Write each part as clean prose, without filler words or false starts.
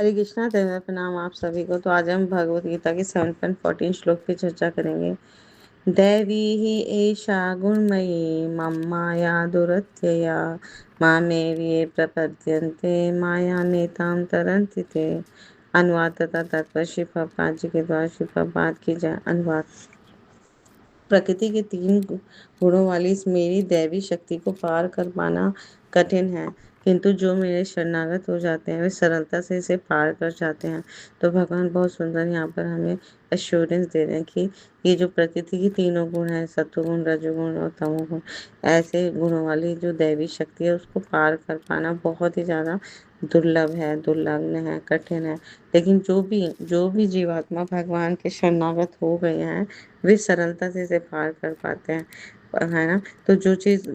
हरे कृष्णा, दया प्रणाम आप सभी को। तो आज हम भगवत गीता के 7.14 श्लोक की चर्चा करेंगे। दैवी ही एषा गुणमयी मम माया दुरत्यया मामेव प्रपद्यन्ते माया नेताम तरन्ति ते। अनुवाद तथा तात्पर्य श्री प्रभुपाद जी के द्वारा। श्री प्रभुपाद की जय। अनुवाद। प्रकृति के तीन गुणों वाली इस मेरी दैवी शक्ति को पार कर पाना कठिन है, किंतु जो मेरे शरणागत हो जाते हैं वे सरलता से इसे पार कर जाते हैं। तो भगवान बहुत सुंदर यहाँ पर हमें एश्योरेंस दे रहे हैं कि ये जो प्रकृति की तीनों गुण है, सत्वगुण, रजोगुण और तमोगुण, ऐसे गुणों वाली जो दैवी शक्ति है उसको पार कर पाना बहुत ही ज्यादा दुर्लभ है, दुर्लभ है, कठिन है। लेकिन जो भी जीवात्मा भगवान के शरणागत हो गए हैं वे सरलता से इसे पार कर पाते हैं, है ना। तो जो चीज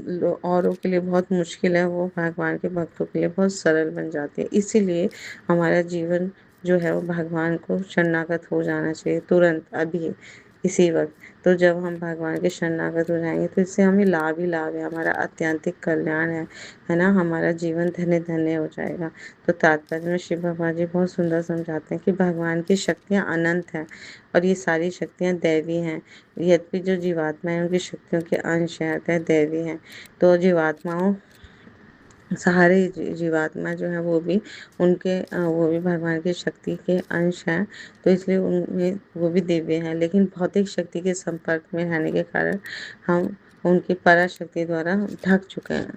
औरों के लिए बहुत मुश्किल है वो भगवान के भक्तों के लिए बहुत सरल बन जाती है। इसीलिए हमारा जीवन जो है वो भगवान को शरणागत हो जाना चाहिए तुरंत, अभी, इसी वक्त। तो जब हम भगवान के शरणागत हो जाएंगे तो इससे हमें लाभ ही लाभ है, हमारा आत्यंतिक कल्याण है ना। हमारा जीवन धन्य धन्य हो जाएगा। तो तात्पर्य में श्री बाबा जी बहुत सुंदर समझाते हैं कि भगवान की शक्तियाँ अनंत हैं और ये सारी शक्तियाँ दैवी हैं। यद्यपि जो जीवात्मा है उनकी शक्तियों के अंश है अतः दैवी हैं। तो जीवात्माओं सारे जीवात्मा जो है वो भी वो भी भगवान की शक्ति के अंश हैं। तो इसलिए उनमें वो भी दिव्य हैं, लेकिन भौतिक शक्ति के संपर्क में रहने के कारण हम उनकी पराशक्ति द्वारा ढक चुके हैं,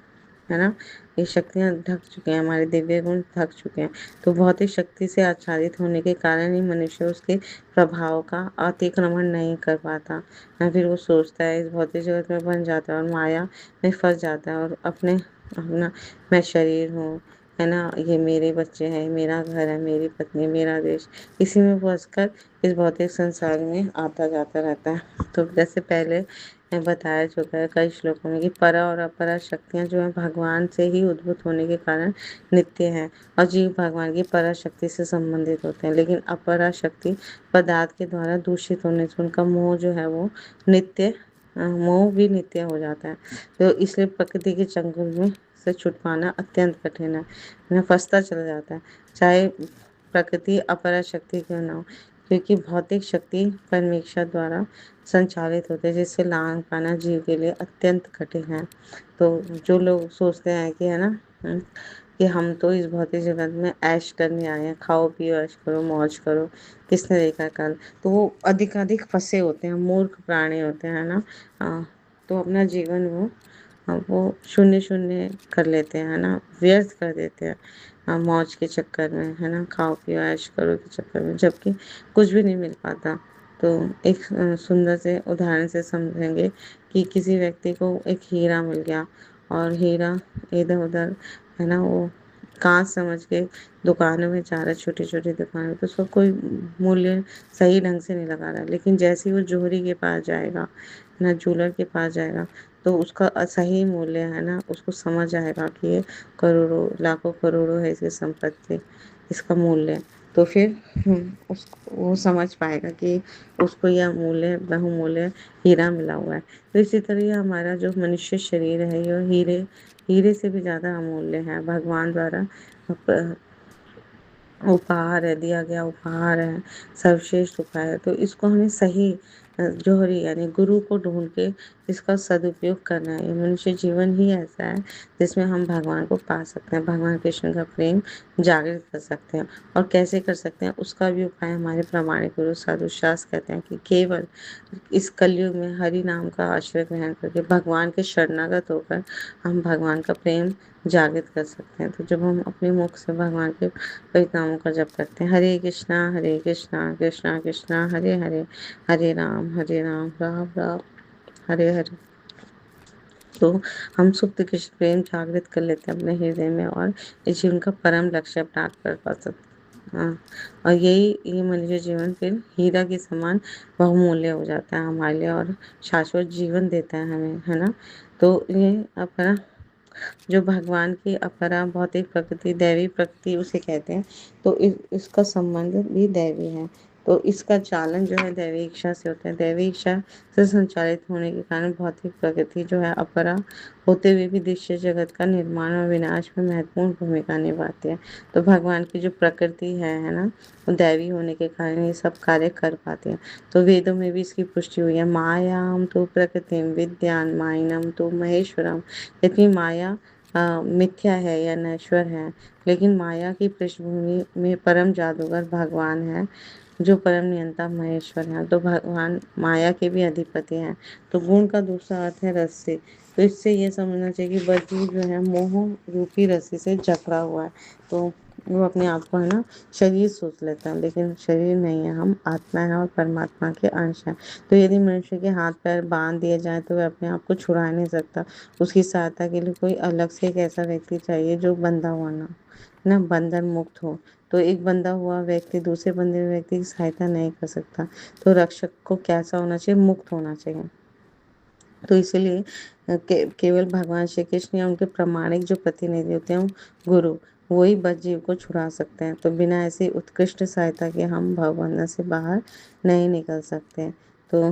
है ना। ये शक्तियाँ ढक चुके हैं, हमारे दिव्य गुण ढक चुके हैं। तो भौतिक शक्ति से आच्छादित होने के कारण ही मनुष्य उसके प्रभाव का अतिक्रमण नहीं कर पाता, या फिर वो सोचता है इस भौतिक जगत में बन जाता है और माया में फंस जाता है और अपना मैं शरीर हूँ, है ना, ये मेरे बच्चे हैं, मेरा घर है, मेरी पत्नी, मेरा देश, इसी में फंसकर इस भौतिक संसार में आता जाता रहता है। तो जैसे पहले बताया चुका है कई श्लोकों में कि परा और अपरा शक्तियाँ जो है भगवान से ही उद्भूत होने के कारण नित्य हैं और जीव भगवान की परा शक्ति से संबंधित होते हैं। लेकिन अपरा शक्ति पदार्थ के द्वारा दूषित होने से उनका मोह जो है वो नित्य मोह भी नित्य हो जाता है। तो इसलिए प्रकृति के चंगुल में से छुट पाना अत्यंत कठिन है, उन्हें फंसता चला जाता है, चाहे प्रकृति अपरा शक्ति क्यों ना हो, क्योंकि भौतिक शक्ति परमेश्वर द्वारा संचालित होते हैं, जिससे लांग पाना जीव के लिए अत्यंत कठिन है। तो जो लोग सोचते हैं कि, है ना, कि हम तो इस भौतिक जगत में ऐश करने आए हैं, खाओ पियो ऐश करो मौज करो, किसने देखा कल, तो वो अधिकाधिक फंसे होते हैं, मूर्ख प्राणी होते हैं ना। तो अपना जीवन वो शून्य शून्य कर लेते हैं, है ना, व्यर्थ कर देते हैं मौज के चक्कर में, है ना, खाओ पियो ऐश करो के चक्कर में, जबकि कुछ भी नहीं मिल पाता। तो एक सुंदर से उदाहरण से समझेंगे कि किसी व्यक्ति को एक हीरा मिल गया और हीरा इधर उधर, है ना, वो कांच समझ के दुकानों में जा रहा है, छोटी छोटी दुकानों में, तो उसका कोई मूल्य सही ढंग से नहीं लगा रहा है। लेकिन जैसे ही वो जोहरी के पास जाएगा, ना ज्वेलर के पास जाएगा, तो उसका सही मूल्य, है ना, उसको समझ आएगा कि ये करोड़ों लाखों करोड़ों है इसकी संपत्ति, इसका मूल्य। तो फिर वो समझ पाएगा कि उसको यह मूल्य बहुमूल्य हीरा मिला हुआ है। तो इसी तरह ये हमारा जो मनुष्य शरीर है ये हीरे हीरे से भी ज्यादा अमूल्य है, भगवान द्वारा उपहार है, दिया गया उपहार है, सर्वश्रेष्ठ उपहार है। तो इसको हमें सही जौहरी यानी गुरु को ढूंढ के इसका सदुपयोग करना है। ये मनुष्य जीवन ही ऐसा है जिसमें हम भगवान को पा सकते हैं, भगवान कृष्ण का प्रेम जागृत कर सकते हैं। और कैसे कर सकते हैं उसका भी उपाय हमारे प्रामाणिक गुरु साधु शास्त्र कहते हैं कि केवल इस कलयुग में हरि नाम का आश्रय ग्रहण करके भगवान के शरणागत होकर हम भगवान का प्रेम जागृत कर सकते हैं। तो जब हम अपने मुख से भगवान के पवित्र नामों का जप करते हैं, हरे कृष्णा कृष्णा कृष्णा हरे हरे, हरे राम राम राम हरे हरे, तो हम सुप्त कृष्ण प्रेम जागृत कर लेते हैं अपने हृदय में और इस जीवन का परम लक्ष्य प्राप्त कर पा सकते हैं। हाँ, और ये मनुष्य जीवन फिर हीरा के समान बहुमूल्य हो जाता है हमारे लिए और शाश्वत जीवन देता है हमें, है ना। तो ये अपना जो भगवान की अपरा भौतिक प्रकृति दैवी प्रकृति उसे कहते हैं। तो इसका संबंध भी दैवी है। तो इसका चालन जो है दैवी इच्छा से होता है। दैवी इच्छा से संचालित होने के कारण भौतिक प्रकृति जो है अपरा होते हुए भी दृश्य जगत का निर्माण और विनाश में महत्वपूर्ण भूमिका निभाती है। तो भगवान की जो प्रकृति है ना, वो दैवी होने के कारण ये सब कार्य कर पाते हैं। तो वेदों में भी इसकी पुष्टि हुई है। मायाम तो प्रकृतिम विद्यान माइनम तो महेश्वरम। यदि माया मिथ्या है या नश्वर है, लेकिन माया की पृष्ठभूमि में परम जादूगर भगवान है, जो परम नियंता महेश्वर हैं। तो भगवान माया के भी अधिपति हैं। तो गुण का दूसरा अर्थ है रस्सी। तो इससे ये समझना चाहिए कि बद्री जो है मोह रूपी रस्सी से जकड़ा हुआ है। तो वो अपने आप को है ना शरीर सोच लेता है, लेकिन शरीर नहीं है, हम आत्मा है और परमात्मा के अंश हैं। तो यदि मनुष्य के हाथ पैर बांध दिए जाए तो वह अपने आप को छुड़ा नहीं सकता। उसकी सहायता के लिए कोई अलग से एक ऐसा व्यक्ति चाहिए जो बंधा हुआ ना बंधन मुक्त हो। तो एक बंधा हुआ व्यक्ति दूसरे बंधे हुए व्यक्ति की सहायता नहीं कर सकता। तो रक्षक को कैसा होना चाहिए? मुक्त होना चाहिए। तो इसीलिए केवल भगवान श्री कृष्ण या उनके प्रामाणिक जो प्रतिनिधि होते हैं गुरु, वही बद्ध जीव को छुड़ा सकते हैं। तो बिना ऐसी उत्कृष्ट सहायता के हम भवबंधन से बाहर नहीं निकल सकते। तो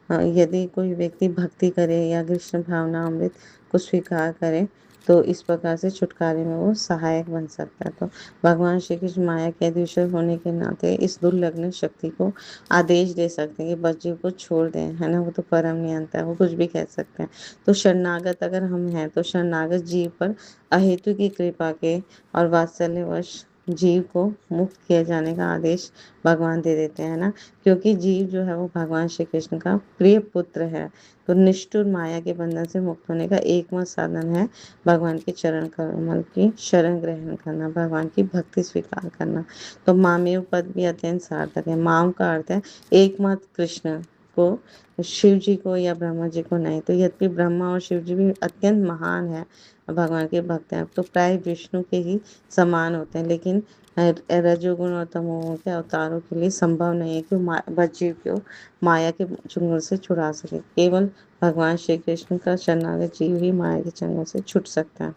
यदि कोई व्यक्ति भक्ति करे या कृष्ण भावना अमृत को स्वीकार करे तो इस प्रकार से छुटकारे में वो सहायक बन सकता है। तो भगवान श्री कृष्ण माया के अधीश्वर होने के नाते इस दुर्लग्न शक्ति को आदेश दे सकते हैं कि बच्चे को छोड़ दें, है ना। वो तो परम नियंता है, वो कुछ भी कह सकते हैं। तो शरणागत अगर हम हैं तो शरणागत जीव पर अहेतु की कृपा के और वात्सल्यवश जीव को मुक्त किए जाने का आदेश भगवान दे देते हैं ना, क्योंकि जीव जो है वो भगवान श्री कृष्ण का प्रिय पुत्र है। तो निष्ठुर माया के बंधन से मुक्त होने का एकमात्र साधन है भगवान के चरण कमल की शरण ग्रहण करना, भगवान की भक्ति स्वीकार करना। तो मामेव पद भी अत्यंत सार्थक है। माम का अर्थ है एकमात्र कृष्ण को, शिव जी को या ब्रह्मा जी को नहीं। तो यद्यपि ब्रह्मा और शिव जी भी अत्यंत महान है, भगवान के भक्त हैं, तो प्राय विष्णु के ही समान होते हैं, लेकिन रजोगुण और तमोगुण के अवतारों के लिए संभव नहीं है कि बज्जीव को माया के चंगुल से छुड़ा सके। केवल भगवान श्री कृष्ण का शरणागत जीव ही माया के चंगुल से छुट सकता है।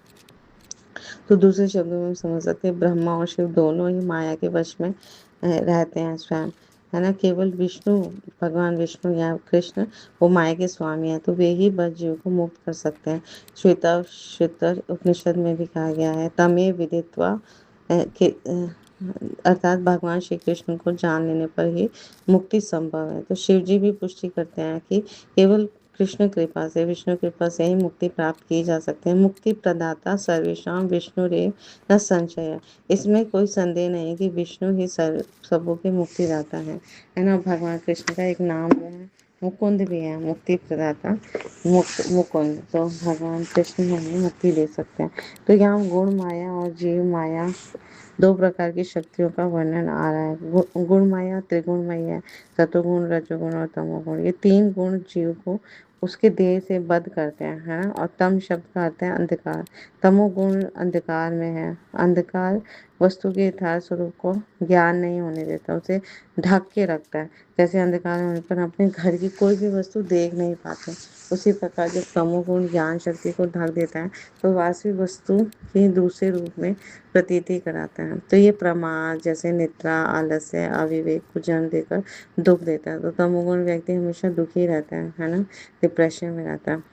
तो दूसरे शब्दों में हम समझ सकते हैं ब्रह्मा और शिव दोनों ही माया के वश में रहते हैं स्वयं, है ना। केवल विष्णु, भगवान विष्णु या कृष्ण वो माया के स्वामी हैं, तो वे ही बस जीव को मुक्त कर सकते हैं। श्वेताश्वतर उपनिषद में भी कहा गया है तमे विदित्वा अर्थात भगवान श्री कृष्ण को जान लेने पर ही मुक्ति संभव है। तो शिव जी भी पुष्टि करते हैं कि केवल कृष्ण कृपा से, विष्णु कृपा से ही मुक्ति प्राप्त की जा सकती है। मुक्ति प्रदाता सर्वेशाम विष्णु रे न संशय। इसमें कोई संदेह नहीं कि विष्णु ही सबों के मुक्ति दाता है ना। भगवान कृष्ण का एक नाम जो है मुकुंद भी है, मुक्ति प्रदाता मुकुंद। तो भगवान कृष्ण हमें मुक्ति दे सकते हैं। तो यहाँ गुण माया और जीव माया दो प्रकार की शक्तियों का वर्णन आ रहा है। गुण माया त्रिगुणमयी है, सतोगुण रजोगुण और तमोगुण। ये तीन गुण जीव को उसके देह से बद्ध करते हैं, है ना। और तम शब्द का अर्थ है अंधकार। तमोगुण अंधकार में है। अंधकार वस्तु के यथार्थ स्वरूप को ज्ञान नहीं होने देता, उसे ढक के रखता है। जैसे अंधकार होने पर अपने घर की कोई भी वस्तु देख नहीं पाते, उसी प्रकार जब तमोगुण ज्ञान शक्ति को ढक देता है तो वास्तविक वस्तु ही दूसरे रूप में प्रतीति कराता है। तो ये प्रमाद जैसे निद्रा, आलस्य, अविवेक को जन्म देकर दुख देता है। तो तमोगुण व्यक्ति हमेशा दुखी रहता है ना, डिप्रेशन में रहता है।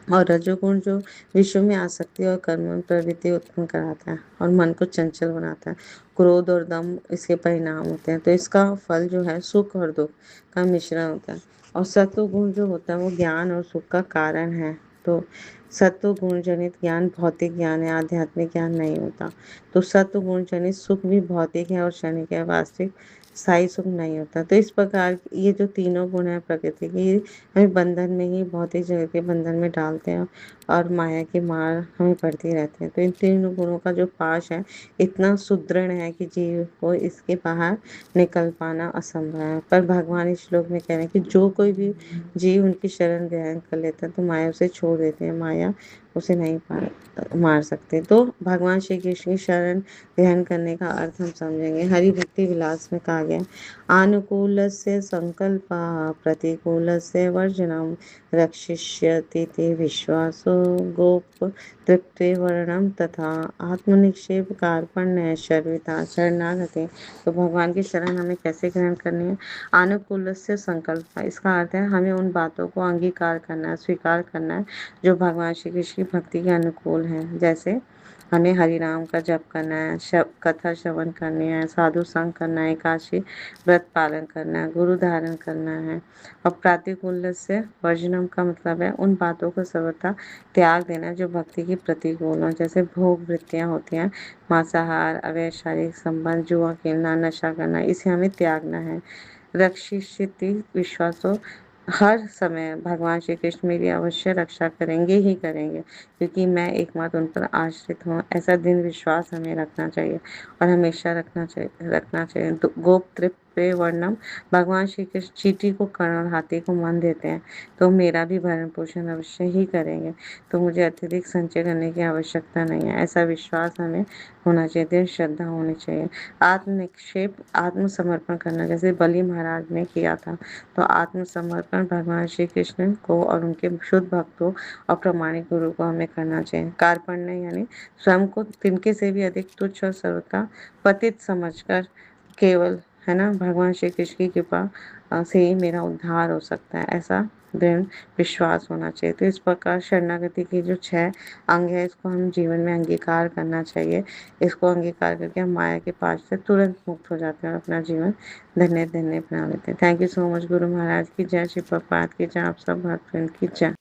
और रजोगुण जो विश्व में आसक्ति और कर्म प्रवृत्ति उत्पन्न कराता है और मन को चंचल बनाता है। क्रोध और दम इसके परिणाम होते हैं। तो इसका फल जो है सुख और दुख का मिश्रण होता है। और सत्व गुण जो होता है वो ज्ञान और सुख का कारण है। तो सत्व गुण जनित ज्ञान भौतिक ज्ञान है, आध्यात्मिक ज्ञान नहीं होता। तो सत्व गुण जनित सुख भी भौतिक है और क्षणिक है, वास्तविक स्थायी सुख नहीं होता। तो इस प्रकार ये जो तीनों गुण है प्रकृति की, हमें बंधन में ही भौतिक जगत के बंधन में डालते हैं और माया की मार हमें पड़ती रहती है। तो इन तीनों गुणों का जो पाश है इतना सुदृढ़ है कि जीव को इसके बाहर निकल पाना असंभव है। पर भगवान इस श्लोक में कह रहे हैं कि जो कोई भी जीव उनकी शरण ग्रहण कर लेता है तो माया उसे छोड़ देते हैं। माया उसे नहीं मार सकते। तो भगवान श्री कृष्ण की शरण ग्रहण करने का अर्थ हम समझेंगे। हरि भक्ति विलास में कहा गया, आनुकूलस्य संकल्पा प्रतिकूलस्य वर्जनम रक्षिष्यति ते विश्वासो गोप तृप्ते वर्णम तथा आत्मनिक्षेप कार्पण्य शर्विता शरणागति। तो भगवान की शरण हमें कैसे ग्रहण करनी है? अनुकूल से संकल्प, इसका अर्थ है हमें उन बातों को अंगीकार करना है, स्वीकार करना है जो भगवान श्री कृष्ण की भक्ति के अनुकूल हैं। जैसे हमें हरि नाम का जप करना है, कथा श्रवण करनी है, साधु संग करना है, एकादशी व्रत पालन करना है, गुरु धारण करना है। और प्रतिकूल से वर्जनम का मतलब है उन बातों को सर्वथा त्याग देना जो भक्ति की प्रतिकूल हो। जैसे भोग वृत्तियां होती हैं, मांसाहार, अवैध शारीरिक संबंध, जुआ खेलना, नशा करना, इसे हमें त्यागना है। रक्षिष्यति विश्वासो, हर समय भगवान श्री कृष्ण मेरी अवश्य रक्षा करेंगे ही करेंगे, क्योंकि मैं एकमात्र उन पर आश्रित हूँ, ऐसा दिन विश्वास हमें रखना चाहिए और हमेशा रखना चाहिए। तो गोप तृप्त वर्णम, भगवान श्री कृष्ण चींटी को कर्ण और हाथी को मन देते हैं, तो मेरा भी भरण पोषण अवश्य ही करेंगे, तो मुझे अत्यधिक संचय करने की आवश्यकता नहीं है, ऐसा विश्वास हमें होना चाहिए, दृढ़ श्रद्धा होनी चाहिए। आत्मनिक्षेप, आत्मसमर्पण करना, जैसे बलि महाराज ने किया था। तो आत्मसमर्पण भगवान श्री कृष्ण को और उनके शुद्ध भक्तों और प्रमाणिक गुरु को हमें करना चाहिए। कार्पण्य यानी स्वयं को तिनके से भी अधिक तुच्छ और सर्वथा पतित समझकर केवल, है ना, भगवान श्री कृष्ण की कृपा से ही मेरा उद्धार हो सकता है, ऐसा दृढ़ विश्वास होना चाहिए। तो इस प्रकार शरणागति की जो 6 अंग है, इसको हम जीवन में अंगीकार करना चाहिए। इसको अंगीकार करके हम माया के पास से तुरंत मुक्त हो जाते हैं और अपना जीवन धन्य धन्य बना लेते हैं। Thank you so much. Guru Maharaj की जय, श्री प्रभुपाद की जय, आप सब भक्तवृंद की जय।